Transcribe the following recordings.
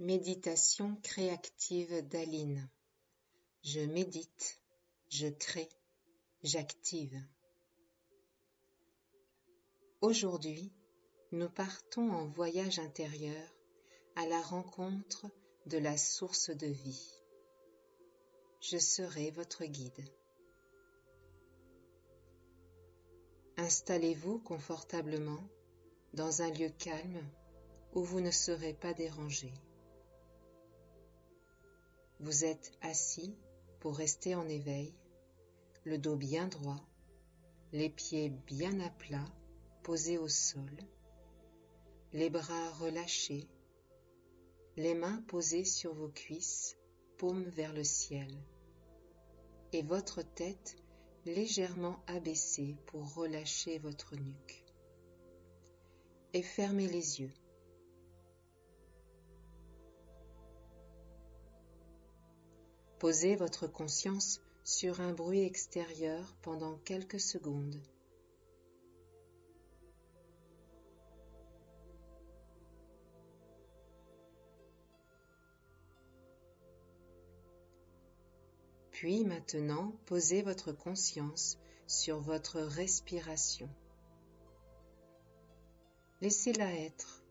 Méditation créative d'Aline. Je médite, je crée, j'active. Aujourd'hui, nous partons en voyage intérieur à la rencontre de la source de vie. Je serai votre guide. Installez-vous confortablement dans un lieu calme où vous ne serez pas dérangé. Vous êtes assis pour rester en éveil, le dos bien droit, les pieds bien à plat, posés au sol, les bras relâchés, les mains posées sur vos cuisses, paumes vers le ciel, et votre tête légèrement abaissée pour relâcher votre nuque. Et fermez les yeux. Posez votre conscience sur un bruit extérieur pendant quelques secondes. Puis maintenant, posez votre conscience sur votre respiration. Laissez-la être,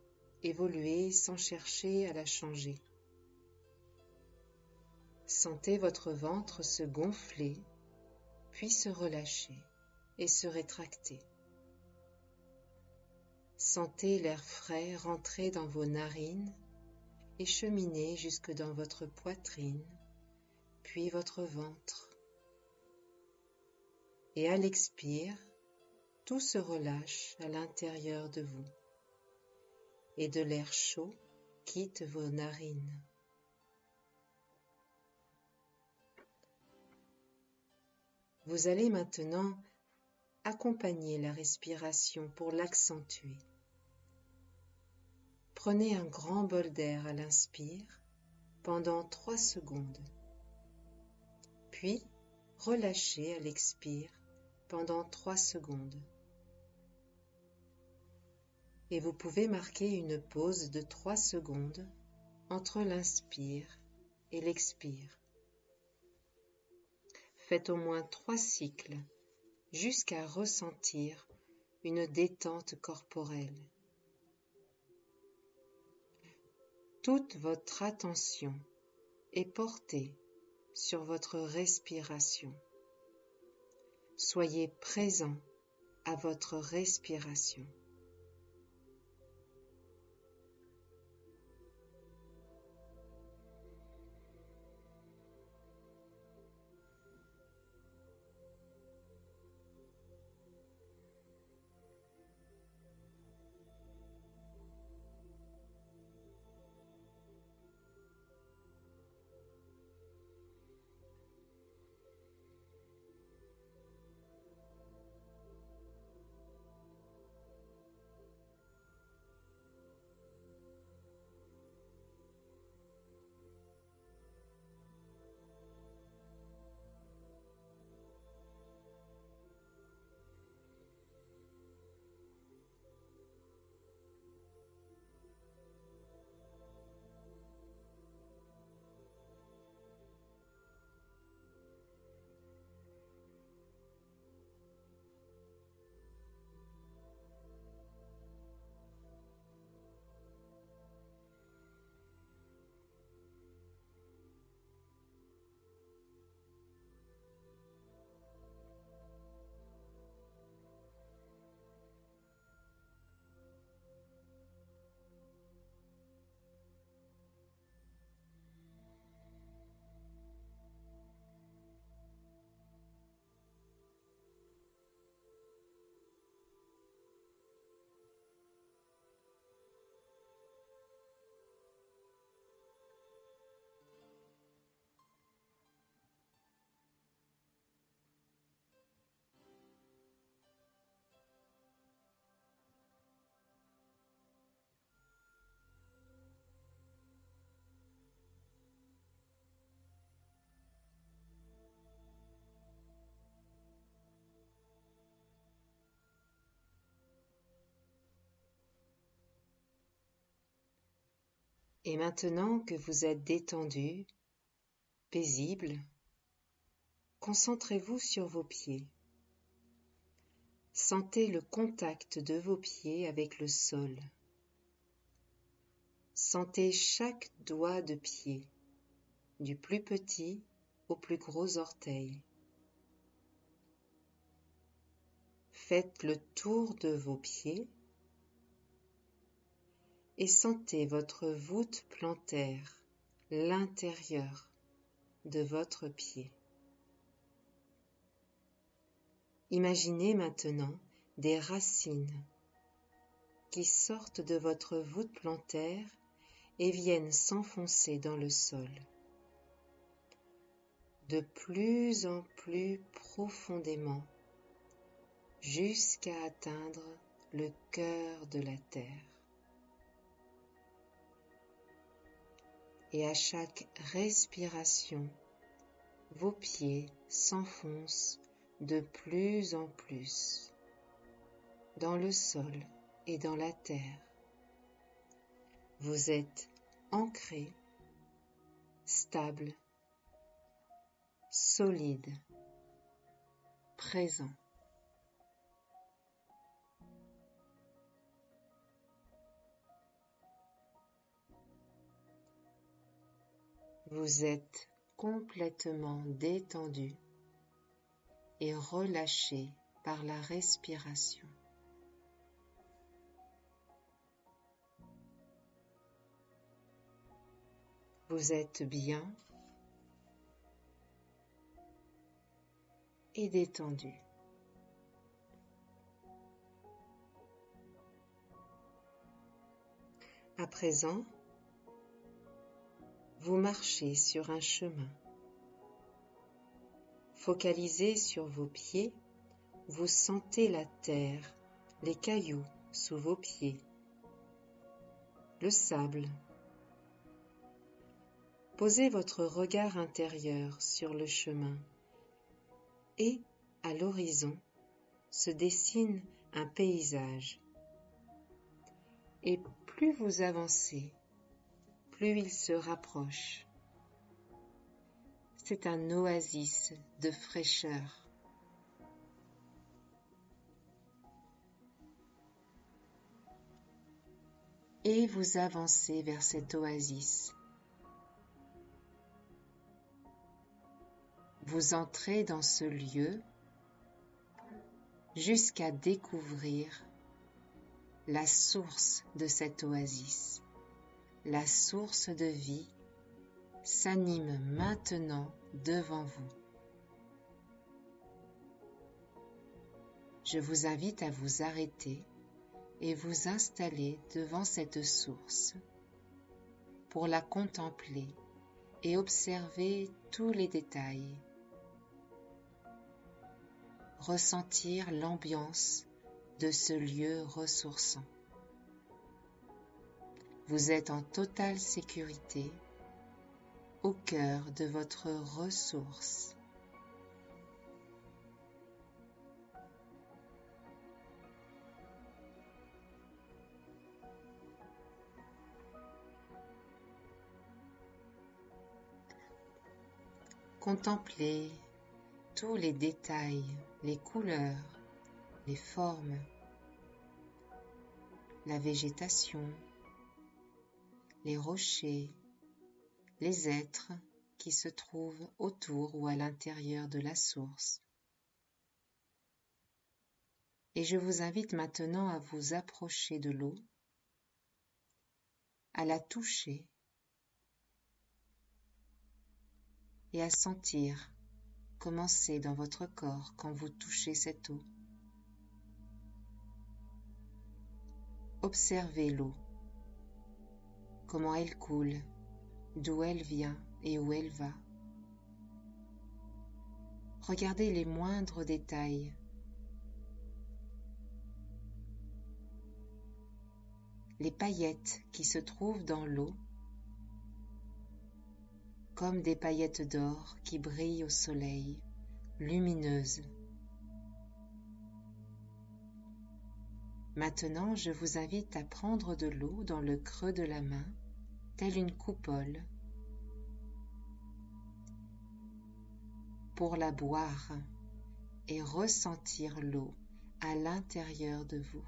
évoluer sans chercher à la changer. Sentez votre ventre se gonfler, puis se relâcher et se rétracter. Sentez l'air frais rentrer dans vos narines et cheminer jusque dans votre poitrine, puis votre ventre. Et à l'expire, tout se relâche à l'intérieur de vous et de l'air chaud quitte vos narines. Vous allez maintenant accompagner la respiration pour l'accentuer. Prenez un grand bol d'air à l'inspire pendant 3 secondes. Puis, relâchez à l'expire pendant 3 secondes. Et vous pouvez marquer une pause de 3 secondes entre l'inspire et l'expire. Faites au moins 3 cycles jusqu'à ressentir une détente corporelle. Toute votre attention est portée sur votre respiration. Soyez présent à votre respiration. Et maintenant que vous êtes détendu, paisible, concentrez-vous sur vos pieds. Sentez le contact de vos pieds avec le sol. Sentez chaque doigt de pied, du plus petit au plus gros orteil. Faites le tour de vos pieds et sentez votre voûte plantaire, l'intérieur de votre pied. Imaginez maintenant des racines qui sortent de votre voûte plantaire et viennent s'enfoncer dans le sol, de plus en plus profondément, jusqu'à atteindre le cœur de la terre. Et à chaque respiration, vos pieds s'enfoncent de plus en plus dans le sol et dans la terre. Vous êtes ancré, stable, solide, présent. Vous êtes complètement détendu et relâché par la respiration. Vous êtes bien et détendu. À présent, vous marchez sur un chemin. Focalisé sur vos pieds, vous sentez la terre, les cailloux sous vos pieds, le sable. Posez votre regard intérieur sur le chemin et, à l'horizon, se dessine un paysage. Et plus vous avancez, plus il se rapproche. C'est un oasis de fraîcheur. Et vous avancez vers cet oasis. Vous entrez dans ce lieu jusqu'à découvrir la source de cet oasis. La source de vie s'anime maintenant devant vous. Je vous invite à vous arrêter et vous installer devant cette source pour la contempler et observer tous les détails. Ressentir l'ambiance de ce lieu ressourçant. Vous êtes en totale sécurité au cœur de votre ressource. Contemplez tous les détails, les couleurs, les formes, la végétation, les rochers, les êtres qui se trouvent autour ou à l'intérieur de la source. Et je vous invite maintenant à vous approcher de l'eau, à la toucher et à sentir comment c'est dans votre corps quand vous touchez cette eau. Observez l'eau, comment elle coule, d'où elle vient et où elle va. Regardez les moindres détails. Les paillettes qui se trouvent dans l'eau, comme des paillettes d'or qui brillent au soleil, lumineuses. Maintenant, je vous invite à prendre de l'eau dans le creux de la main telle une coupole, pour la boire et ressentir l'eau à l'intérieur de vous,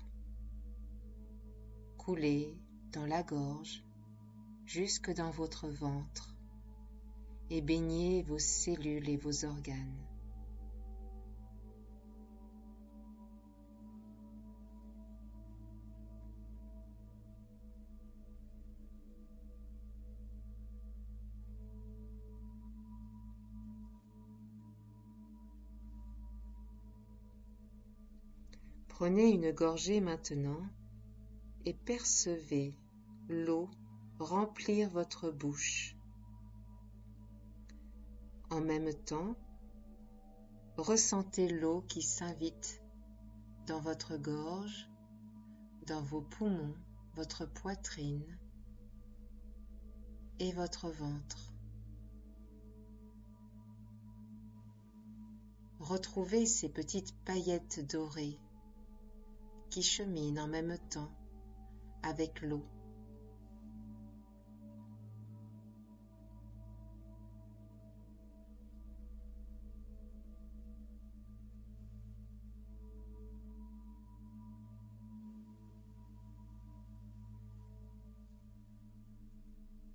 couler dans la gorge jusque dans votre ventre et baigner vos cellules et vos organes. Prenez une gorgée maintenant et percevez l'eau remplir votre bouche. En même temps, ressentez l'eau qui s'invite dans votre gorge, dans vos poumons, votre poitrine et votre ventre. Retrouvez ces petites paillettes dorées qui cheminent en même temps avec l'eau.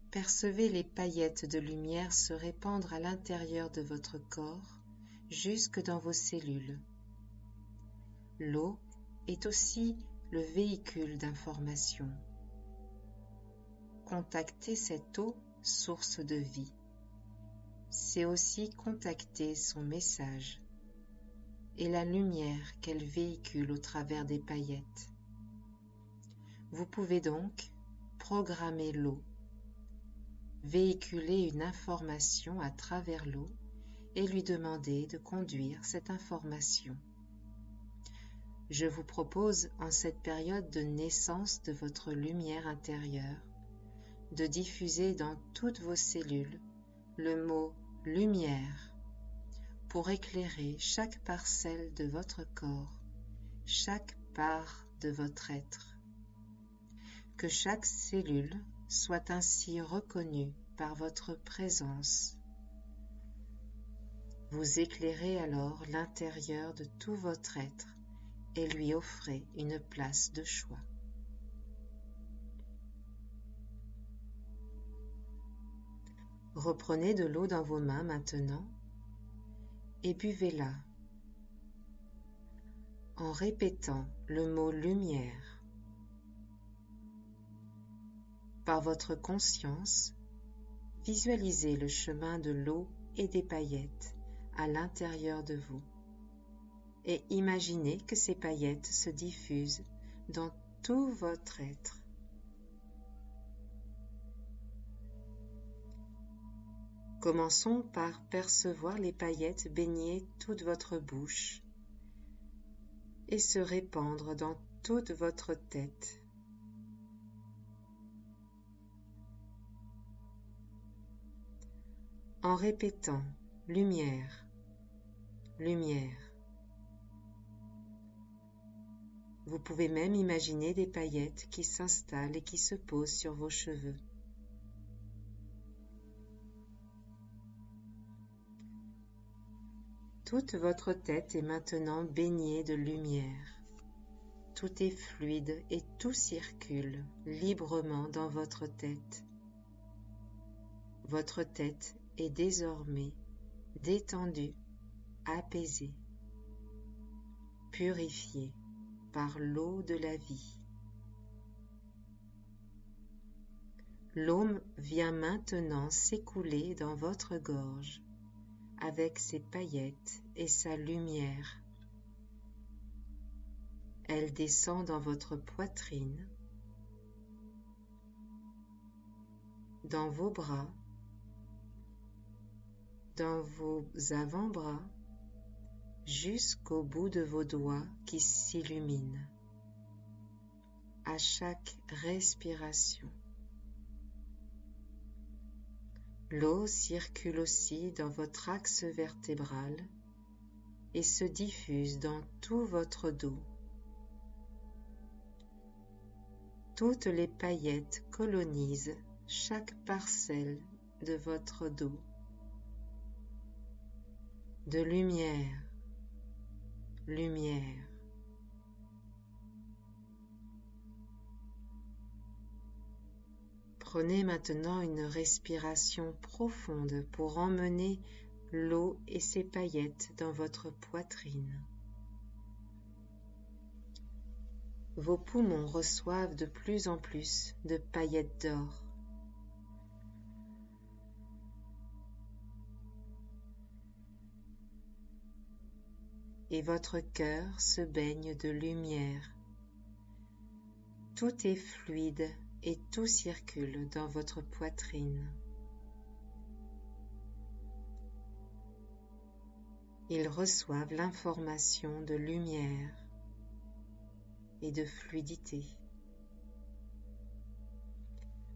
Percevez les paillettes de lumière se répandre à l'intérieur de votre corps, jusque dans vos cellules. L'eau est aussi le véhicule d'information. Contacter cette eau, source de vie, c'est aussi contacter son message et la lumière qu'elle véhicule au travers des paillettes. Vous pouvez donc programmer l'eau, véhiculer une information à travers l'eau et lui demander de conduire cette information. Je vous propose, en cette période de naissance de votre lumière intérieure, de diffuser dans toutes vos cellules le mot « lumière » pour éclairer chaque parcelle de votre corps, chaque part de votre être. Que chaque cellule soit ainsi reconnue par votre présence. Vous éclairez alors l'intérieur de tout votre être et lui offrez une place de choix. Reprenez de l'eau dans vos mains maintenant et buvez-la en répétant le mot lumière. Par votre conscience, visualisez le chemin de l'eau et des paillettes à l'intérieur de vous et imaginez que ces paillettes se diffusent dans tout votre être. Commençons par percevoir les paillettes baigner toute votre bouche et se répandre dans toute votre tête. En répétant « lumière, lumière ». Vous pouvez même imaginer des paillettes qui s'installent et qui se posent sur vos cheveux. Toute votre tête est maintenant baignée de lumière. Tout est fluide et tout circule librement dans votre tête. Votre tête est désormais détendue, apaisée, purifiée par l'eau de la vie. L'eau vient maintenant s'écouler dans votre gorge avec ses paillettes et sa lumière. Elle descend dans votre poitrine, dans vos bras, dans vos avant-bras, jusqu'au bout de vos doigts qui s'illuminent à chaque respiration. L'eau circule aussi dans votre axe vertébral et se diffuse dans tout votre dos. Toutes les paillettes colonisent chaque parcelle de votre dos de lumière, lumière. Prenez maintenant une respiration profonde pour emmener l'eau et ses paillettes dans votre poitrine. Vos poumons reçoivent de plus en plus de paillettes d'or. Et votre cœur se baigne de lumière. Tout est fluide et tout circule dans votre poitrine. Ils reçoivent l'information de lumière et de fluidité.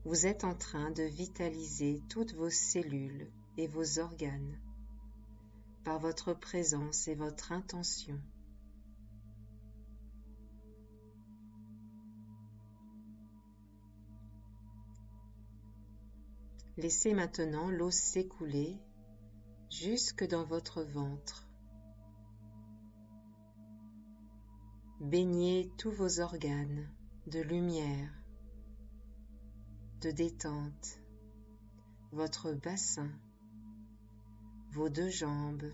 Vous êtes en train de vitaliser toutes vos cellules et vos organes par votre présence et votre intention. Laissez maintenant l'eau s'écouler jusque dans votre ventre. Baignez tous vos organes de lumière, de détente, votre bassin, vos deux jambes,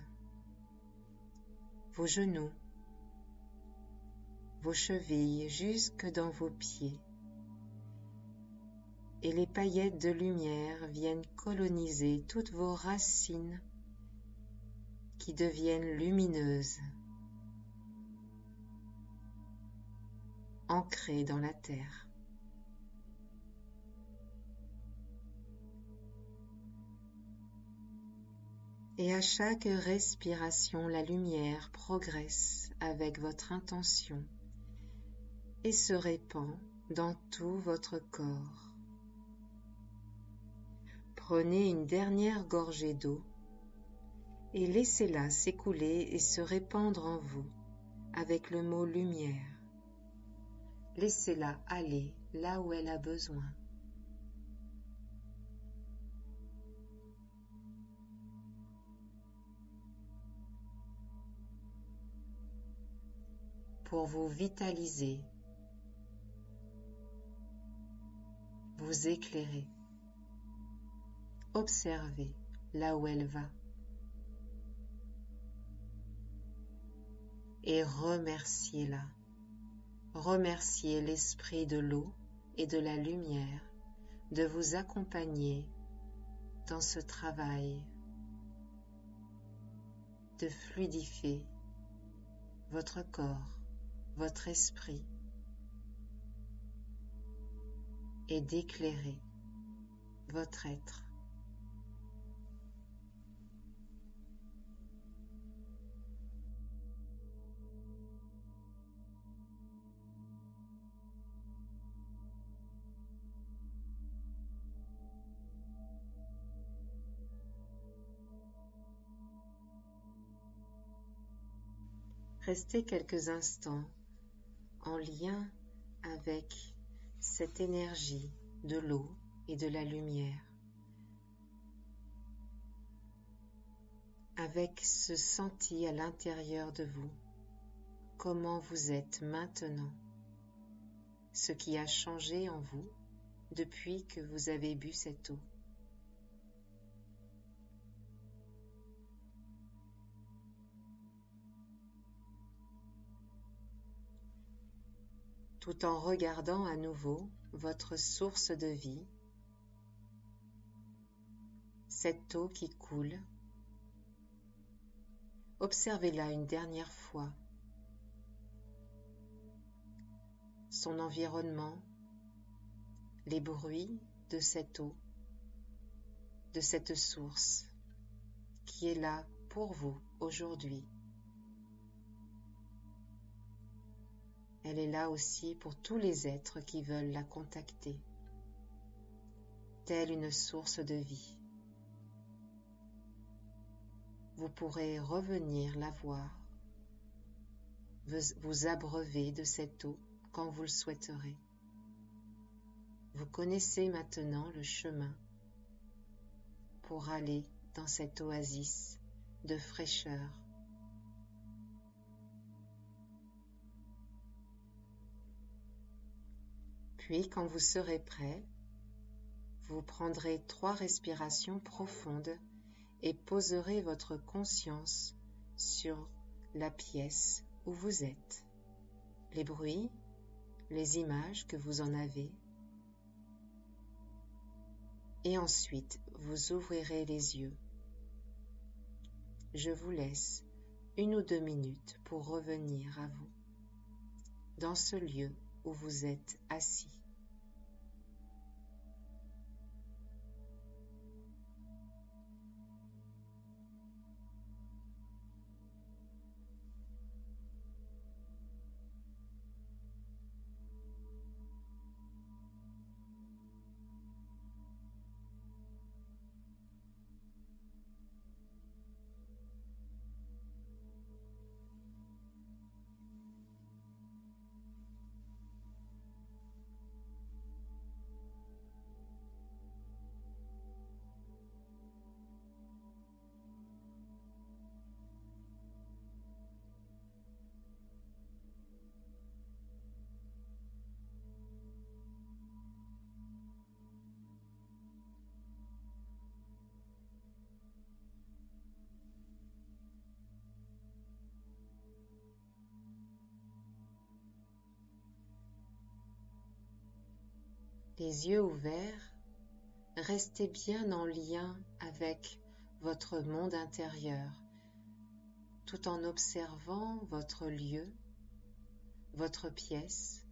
vos genoux, vos chevilles jusque dans vos pieds. Et les paillettes de lumière viennent coloniser toutes vos racines qui deviennent lumineuses, ancrées dans la terre. Et à chaque respiration, la lumière progresse avec votre intention et se répand dans tout votre corps. Prenez une dernière gorgée d'eau et laissez-la s'écouler et se répandre en vous avec le mot lumière. Laissez-la aller là où elle a besoin. Pour vous vitaliser, vous éclairer. Observez là où elle va et remerciez-la. Remerciez l'esprit de l'eau et de la lumière de vous accompagner dans ce travail de fluidifier votre corps, votre esprit et d'éclairer votre être. Restez quelques instants en lien avec cette énergie de l'eau et de la lumière, avec ce senti à l'intérieur de vous, comment vous êtes maintenant, ce qui a changé en vous depuis que vous avez bu cette eau. Tout en regardant à nouveau votre source de vie, cette eau qui coule, observez-la une dernière fois, son environnement, les bruits de cette eau, de cette source qui est là pour vous aujourd'hui. Elle est là aussi pour tous les êtres qui veulent la contacter, telle une source de vie. Vous pourrez revenir la voir, vous abreuver de cette eau quand vous le souhaiterez. Vous connaissez maintenant le chemin pour aller dans cette oasis de fraîcheur. Puis, quand vous serez prêt, vous prendrez 3 respirations profondes et poserez votre conscience sur la pièce où vous êtes, les bruits, les images que vous en avez. Et ensuite, vous ouvrirez les yeux. Je vous laisse 1 ou 2 minutes pour revenir à vous, dans ce lieu où vous êtes assis. Les yeux ouverts, restez bien en lien avec votre monde intérieur, tout en observant votre lieu, votre pièce.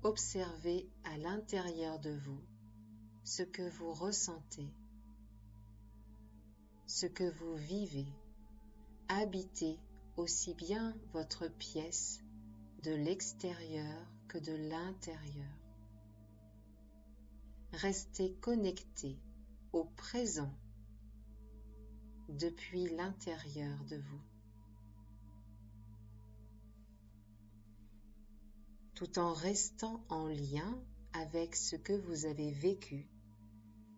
Observez à l'intérieur de vous ce que vous ressentez, ce que vous vivez. Habitez aussi bien votre pièce de l'extérieur que de l'intérieur. Restez connecté au présent depuis l'intérieur de vous. Tout en restant en lien avec ce que vous avez vécu,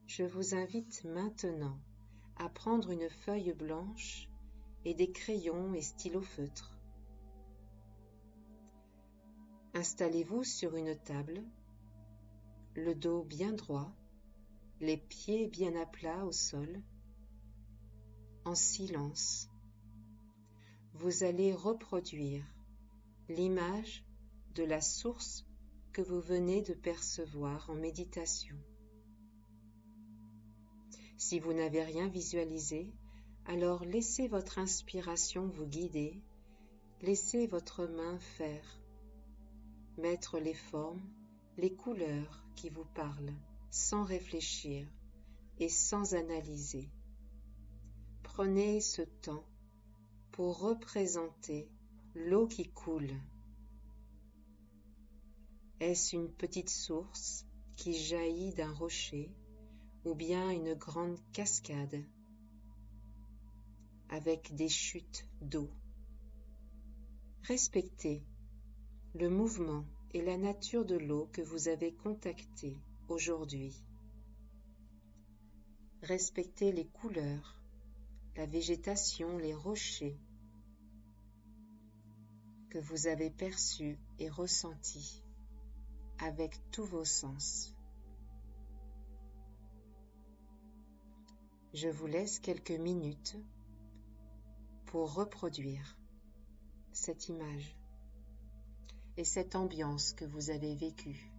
je vous invite maintenant à prendre une feuille blanche et des crayons et stylos feutres. Installez-vous sur une table, le dos bien droit, les pieds bien à plat au sol, en silence. Vous allez reproduire l'image de la source que vous venez de percevoir en méditation. Si vous n'avez rien visualisé, alors laissez votre inspiration vous guider, laissez votre main faire, mettre les formes, les couleurs qui vous parlent, sans réfléchir et sans analyser. Prenez ce temps pour représenter l'eau qui coule. Est-ce une petite source qui jaillit d'un rocher ou bien une grande cascade avec des chutes d'eau? Respectez le mouvement et la nature de l'eau que vous avez contactée aujourd'hui. Respectez les couleurs, la végétation, les rochers que vous avez perçus et ressentis avec tous vos sens. Je vous laisse quelques minutes pour reproduire cette image et cette ambiance que vous avez vécue.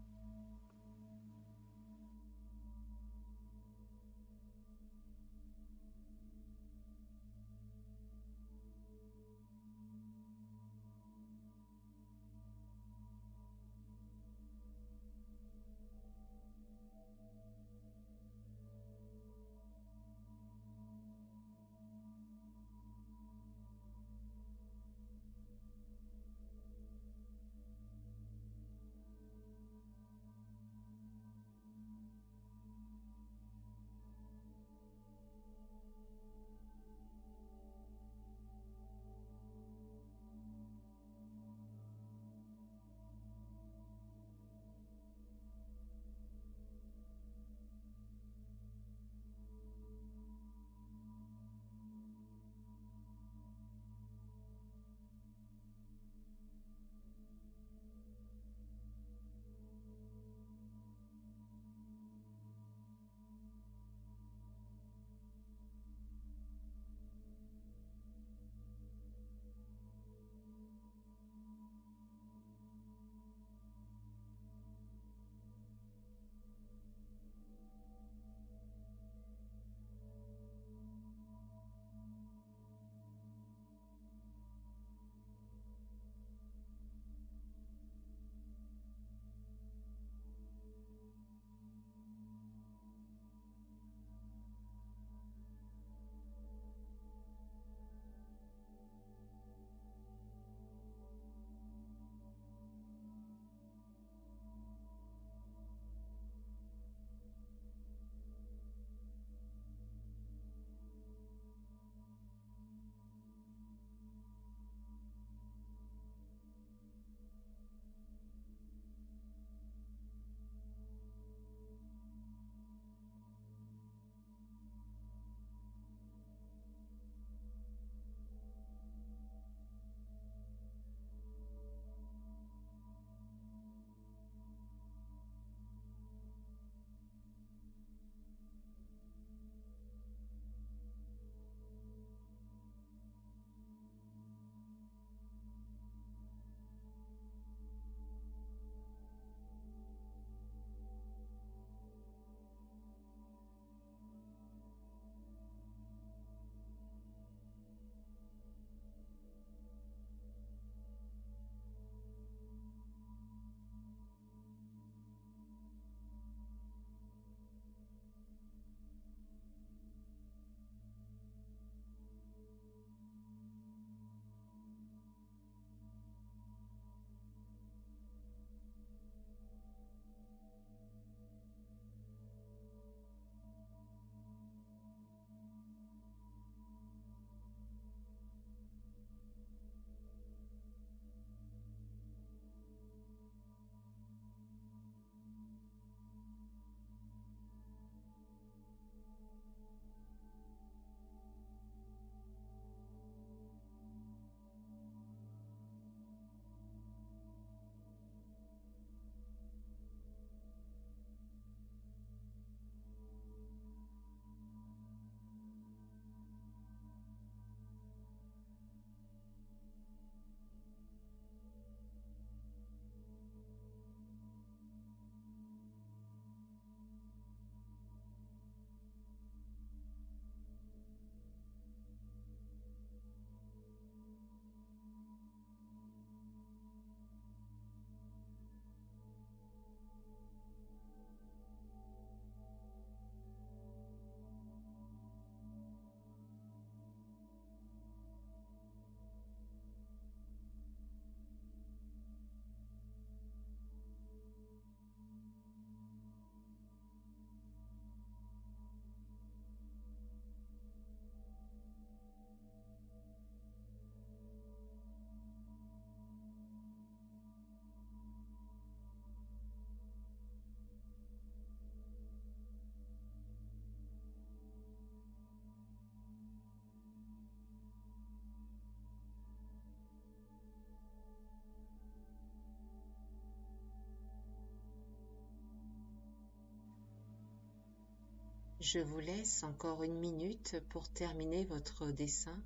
Je vous laisse encore 1 minute pour terminer votre dessin.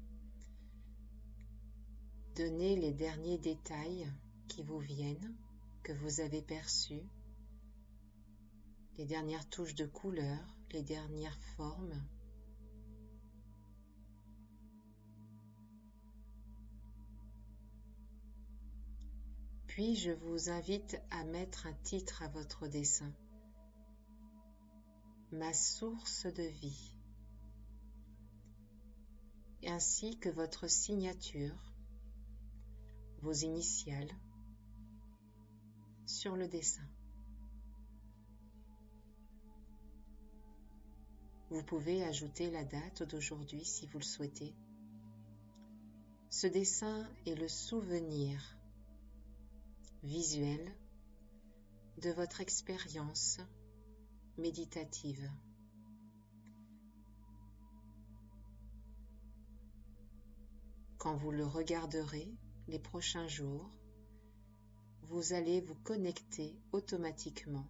Donnez les derniers détails qui vous viennent, que vous avez perçus, les dernières touches de couleur, les dernières formes. Puis je vous invite à mettre un titre à votre dessin. Ma source de vie, ainsi que votre signature, vos initiales, sur le dessin. Vous pouvez ajouter la date d'aujourd'hui si vous le souhaitez. Ce dessin est le souvenir visuel de votre expérience méditative. Quand vous le regarderez les prochains jours, vous allez vous connecter automatiquement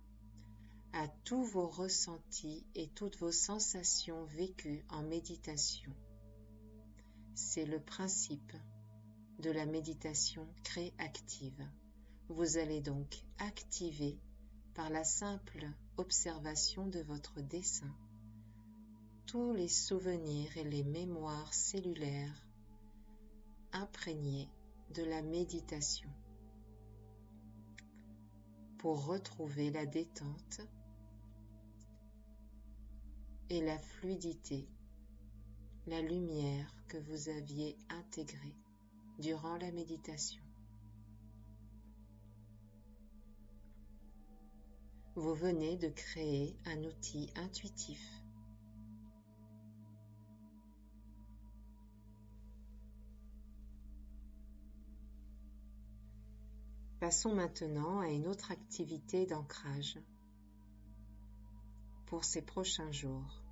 à tous vos ressentis et toutes vos sensations vécues en méditation. C'est le principe de la méditation créative. Vous allez donc activer par la simple observation de votre dessin tous les souvenirs et les mémoires cellulaires imprégnés de la méditation pour retrouver la détente et la fluidité, la lumière que vous aviez intégrée durant la méditation. Vous venez de créer un outil intuitif. Passons maintenant à une autre activité d'ancrage pour ces prochains jours.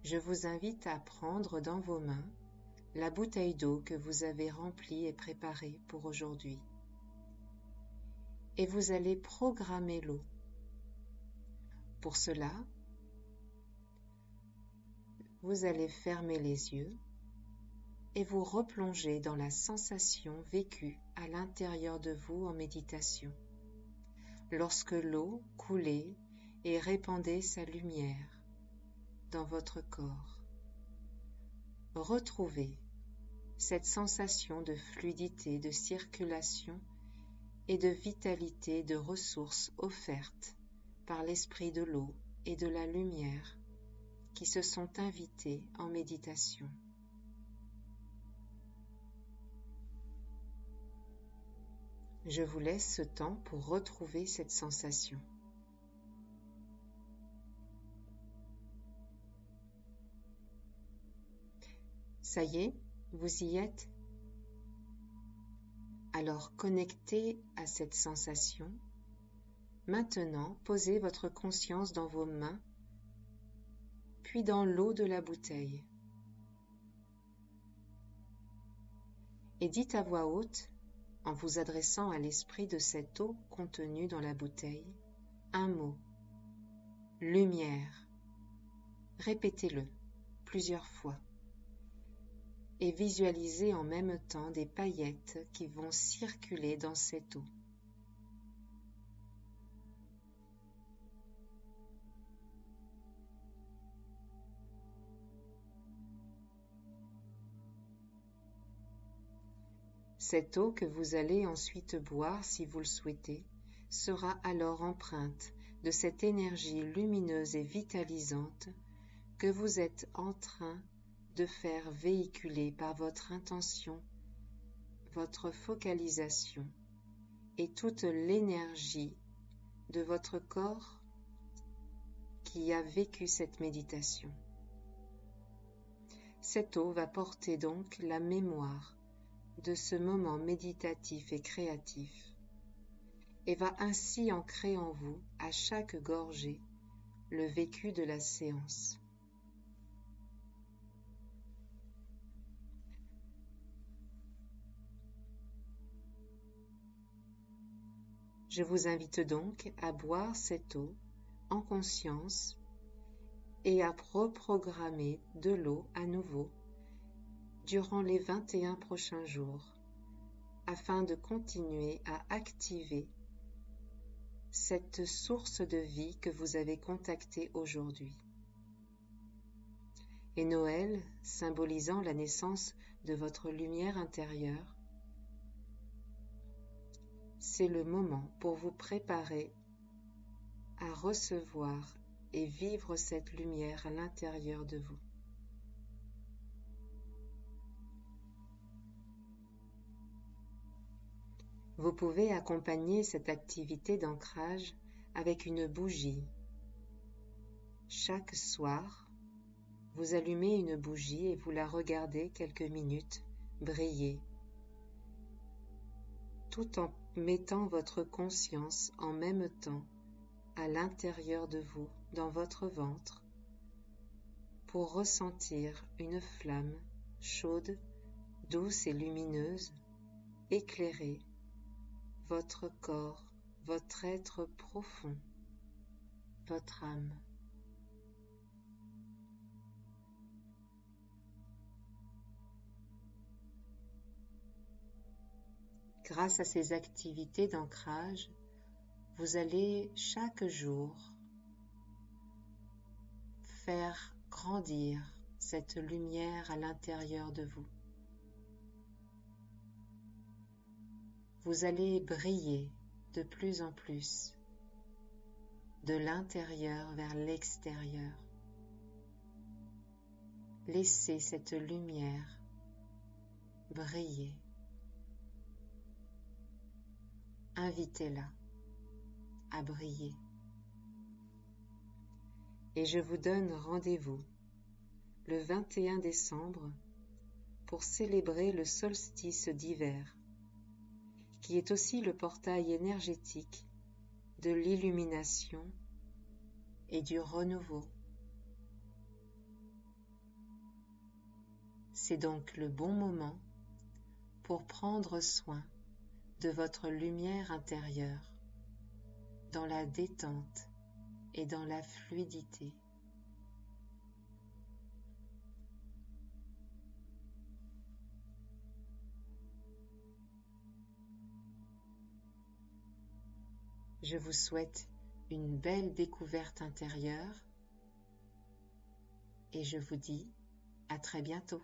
Je vous invite à prendre dans vos mains la bouteille d'eau que vous avez remplie et préparée pour aujourd'hui. Et vous allez programmer l'eau. Pour cela, vous allez fermer les yeux et vous replonger dans la sensation vécue à l'intérieur de vous en méditation, lorsque l'eau coulait et répandait sa lumière dans votre corps. Retrouvez cette sensation de fluidité, de circulation et de vitalité, de ressources offertes par l'esprit de l'eau et de la lumière qui se sont invités en méditation. Je vous laisse ce temps pour retrouver cette sensation. Ça y est, vous y êtes? Alors connectez à cette sensation. Maintenant, posez votre conscience dans vos mains, puis dans l'eau de la bouteille. Et dites à voix haute, en vous adressant à l'esprit de cette eau contenue dans la bouteille, un mot, lumière. Répétez-le plusieurs fois et visualisez en même temps des paillettes qui vont circuler dans cette eau. Cette eau que vous allez ensuite boire si vous le souhaitez sera alors empreinte de cette énergie lumineuse et vitalisante que vous êtes en train de faire véhiculer par votre intention, votre focalisation et toute l'énergie de votre corps qui a vécu cette méditation. Cette eau va porter donc la mémoire de ce moment méditatif et créatif et va ainsi ancrer en vous, à chaque gorgée, le vécu de la séance. Je vous invite donc à boire cette eau en conscience et à reprogrammer de l'eau à nouveau durant les 21 prochains jours afin de continuer à activer cette source de vie que vous avez contactée aujourd'hui. Et Noël, symbolisant la naissance de votre lumière intérieure, c'est le moment pour vous préparer à recevoir et vivre cette lumière à l'intérieur de vous. Vous pouvez accompagner cette activité d'ancrage avec une bougie. Chaque soir, vous allumez une bougie et vous la regardez quelques minutes briller, tout en mettant votre conscience en même temps à l'intérieur de vous, dans votre ventre, pour ressentir une flamme chaude, douce et lumineuse, éclairer votre corps, votre être profond, votre âme. Grâce à ces activités d'ancrage, vous allez chaque jour faire grandir cette lumière à l'intérieur de vous. Vous allez briller de plus en plus, de l'intérieur vers l'extérieur. Laissez cette lumière briller. Invitez-la à briller. Et je vous donne rendez-vous le 21 décembre pour célébrer le solstice d'hiver, qui est aussi le portail énergétique de l'illumination et du renouveau. C'est donc le bon moment pour prendre soin de votre lumière intérieure, dans la détente et dans la fluidité. Je vous souhaite une belle découverte intérieure et je vous dis à très bientôt.